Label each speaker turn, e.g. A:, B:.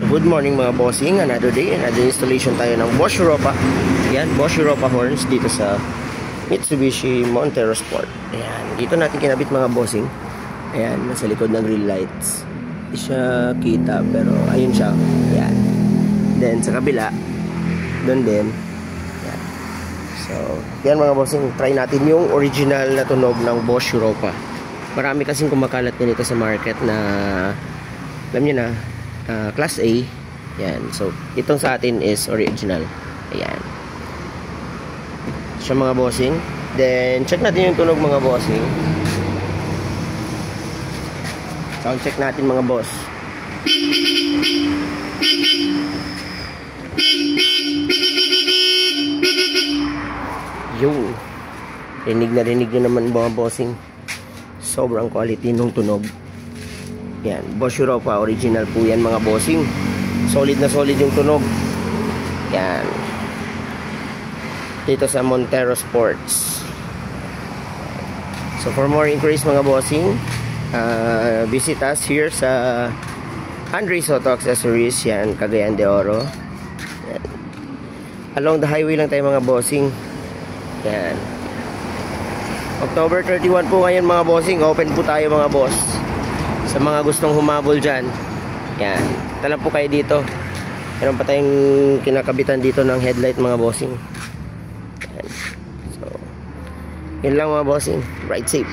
A: Good morning mga bossing, another day, another installation tayo ng Bosch Europa. Yan, Bosch Europa horns dito sa Mitsubishi Montero Sport. Ayan, dito natin kinabit mga bossing. Ayan, nasa likod ng grill lights. Hindi siya kita pero ayun siya. Ayan. Then sa kabila, doon din. Ayan. So, yan mga bossing, try natin yung original na tunog ng Bosch Europa. Marami kasing kumakalat nito sa market na alam niyo na, Class A. Yan. So, itong sa atin is original. Ayan. Siya mga bossing. Then, check natin yung tunog mga bossing. Sound check natin mga boss. Yung rinig nyo naman mga bossing. Sobrang quality nung tunog. Yan, Bosch Europa original po yan mga bossing. Solid na solid yung tunog. Yan. Dito sa Montero Sports. So for more inquiries mga bossing, visit us here sa Andres Auto Accessories, yan, Cagayan de Oro. Yan. Along the highway lang tayo mga bossing. Yan. October 31 po ngayon mga bossing. Open po tayo mga boss. Sa mga gustong humabol dyan, yan, tala po kayo dito. Meron pa tayong kinakabitan dito ng headlight mga bossing. Yan. So, yun lang mga bossing. Ride safe.